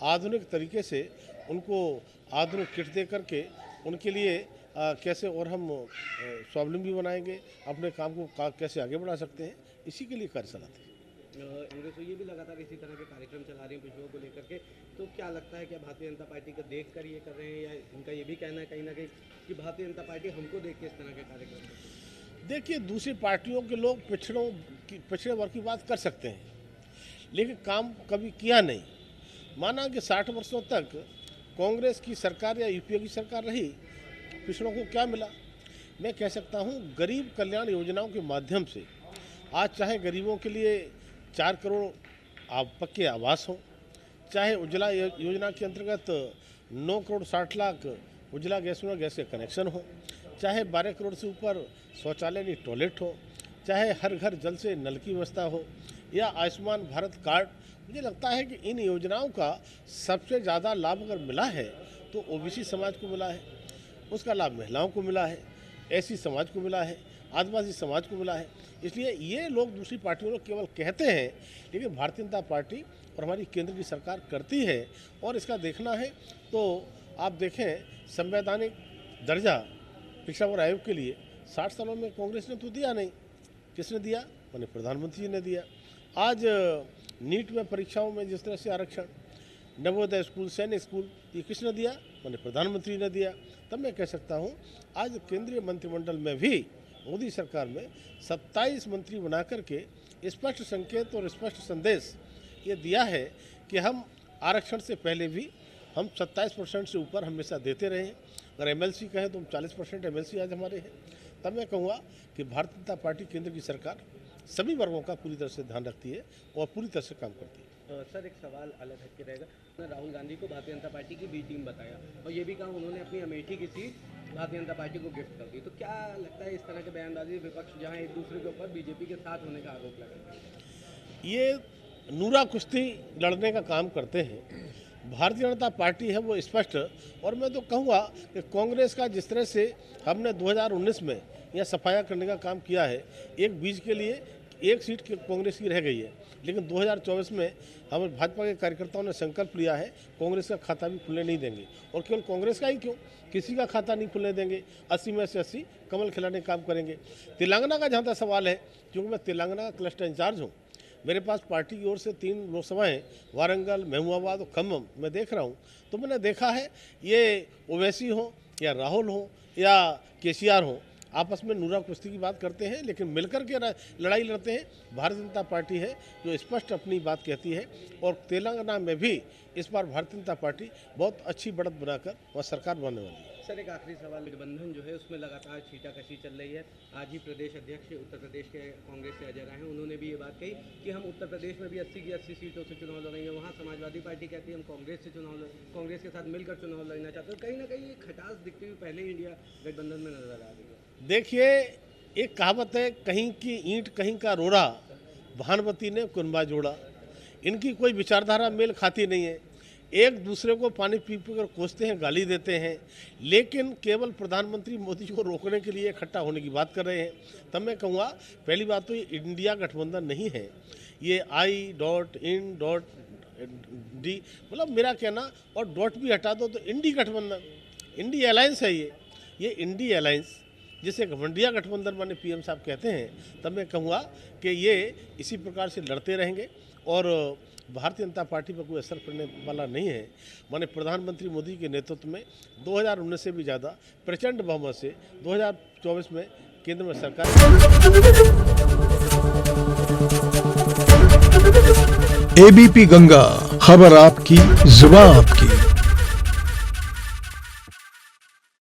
आधुनिक तरीके से उनको आधुनिक किट दे करके उनके लिए कैसे और हम स्वावलंबी बनाएंगे, अपने काम को कैसे आगे बढ़ा सकते हैं, इसी के लिए कार्य चलाते हैं। कांग्रेस तो ये भी लगातार इसी तरह के कार्यक्रम चला रही है पिछड़ों को लेकर के, तो क्या लगता है कि भारतीय जनता पार्टी को देख कर ये कर रहे हैं, या इनका ये भी कहना है कहीं ना कहीं कि भारतीय जनता पार्टी हमको देख के इस तरह के कार्यक्रम करती है? देखिए, दूसरी पार्टियों के लोग पिछड़े वर्ग की बात कर सकते हैं, लेकिन काम कभी किया नहीं। माना कि 60 वर्षों तक कांग्रेस की सरकार या यूपीए की सरकार रही, पिछड़ों को क्या मिला? मैं कह सकता हूँ गरीब कल्याण योजनाओं के माध्यम से आज चाहे गरीबों के लिए 4 करोड़ पक्के आवास हों, चाहे उज्ज्वला योजना के अंतर्गत 9 करोड़ 60 लाख उज्ज्वला गैस के कनेक्शन हो, चाहे 12 करोड़ से ऊपर शौचालय नहीं टॉयलेट हो, चाहे हर घर जल से नल की व्यवस्था हो, या आयुष्मान भारत कार्ड। मुझे लगता है कि इन योजनाओं का सबसे ज़्यादा लाभ अगर मिला है तो ओबीसी समाज को मिला है, उसका लाभ महिलाओं को मिला है, एससी समाज को मिला है, आदिवासी समाज को मिला है। इसलिए ये लोग दूसरी पार्टियों को केवल कहते हैं, लेकिन भारतीय जनता पार्टी और हमारी केंद्र की सरकार करती है। और इसका देखना है तो आप देखें, संवैधानिक दर्जा पिछड़ा वर्ग आयोग के लिए 60 सालों में कांग्रेस ने तो दिया नहीं। किसने दिया? मैंने प्रधानमंत्री ने दिया। आज नीट में परीक्षाओं में जिस तरह से आरक्षण, नवोदय स्कूल, सैनिक स्कूल, ये किसने दिया? मैंने प्रधानमंत्री ने दिया। तब मैं कह सकता हूँ आज केंद्रीय मंत्रिमंडल में भी मोदी सरकार में 27 मंत्री बना करके स्पष्ट संकेत और स्पष्ट संदेश ये दिया है कि हम आरक्षण से पहले भी हम 27% से ऊपर हमेशा देते रहे हैं। अगर एमएलसी कहें तो हम 40% एमएलसी आज हमारे हैं। तब मैं कहूँगा कि भारतीय जनता पार्टी केंद्र की सरकार सभी वर्गों का पूरी तरह से ध्यान रखती है और पूरी तरह से काम करती है। सर, एक सवाल अलग हटके रहेगा। राहुल गांधी को भारतीय जनता पार्टी की बी टीम बताया और ये भी कहा उन्होंने अपनी अमेठी की सीट भारतीय जनता पार्टी को गिफ्ट कर दी, तो क्या लगता है इस तरह के बयानबाजी विपक्ष जहां एक दूसरे के ऊपर बीजेपी के साथ होने का आरोप लगा, ये नूरा कुश्ती लड़ने का काम करते हैं। भारतीय जनता पार्टी है वो स्पष्ट, और मैं तो कहूँगा कि कांग्रेस का जिस तरह से हमने 2019 में यह सफाया करने का काम किया है, एक बीज के लिए एक सीट कांग्रेस की रह गई है, लेकिन 2024 में हम भाजपा के कार्यकर्ताओं ने संकल्प लिया है कांग्रेस का खाता भी खुलने नहीं देंगे। और केवल कांग्रेस का ही क्यों, किसी का खाता नहीं खुलने देंगे। 80 में से 80 कमल खिलाने का काम करेंगे। तेलंगाना का जहाँ तक सवाल है, क्योंकि मैं तेलंगाना का क्लस्टर इंचार्ज हूँ, मेरे पास पार्टी की ओर से 3 लोकसभाएं वारंगल, महबूबाबाद और खम्मम मैं देख रहा हूँ, तो मैंने देखा है ये ओवैसी हो या राहुल हो या केसीआर हो, आपस में नूरा कुश्ती की बात करते हैं, लेकिन मिलकर के लड़ाई लड़ते हैं। भारतीय जनता पार्टी है जो स्पष्ट अपनी बात कहती है, और तेलंगाना में भी इस बार भारतीय जनता पार्टी बहुत अच्छी बढ़त बनाकर वह सरकार बनने वाली है। सर, एक आखिरी सवाल, गठबंधन जो है उसमें लगातार छींटाकशी चल रही है। आज ही प्रदेश अध्यक्ष उत्तर प्रदेश के कांग्रेस से अजय राय हैं, उन्होंने भी ये बात कही कि हम उत्तर प्रदेश में भी 80 की 80 सीटों से चुनाव लड़ेंगे। वहाँ समाजवादी पार्टी कहती है हम कांग्रेस के साथ मिलकर चुनाव लड़ना चाहते हैं। कहीं ना कहीं ये खटास दिखती हुई पहले इंडिया गठबंधन में नजर आ रही है। देखिए, एक कहावत है, कहीं की ईंट कहीं का रोड़ा, भानुमती ने कुनबा जोड़ा। इनकी कोई विचारधारा मेल खाती नहीं है। एक दूसरे को पानी पी कर कोसते हैं, गाली देते हैं, लेकिन केवल प्रधानमंत्री मोदी को रोकने के लिए इकट्ठा होने की बात कर रहे हैं। तब मैं कहूँगा पहली बात तो ये इंडिया गठबंधन नहीं है, ये I.in.D, मतलब मेरा कहना, और डॉट भी हटा दो तो इंडी गठबंधन, इंडी अलायंस है ये इंडी अलायंस, जिसे घमंडिया गठबंधन माने पीएम साहब कहते हैं। तब मैं कहूँगा कि ये इसी प्रकार से लड़ते रहेंगे और भारतीय जनता पार्टी पर कोई असर पड़ने वाला नहीं है। माने प्रधानमंत्री मोदी के नेतृत्व में 2019 से भी ज़्यादा प्रचंड बहुमत से 2024 में केंद्र में सरकार। एबीपी गंगा, खबर आपकी, जुबान आपकी।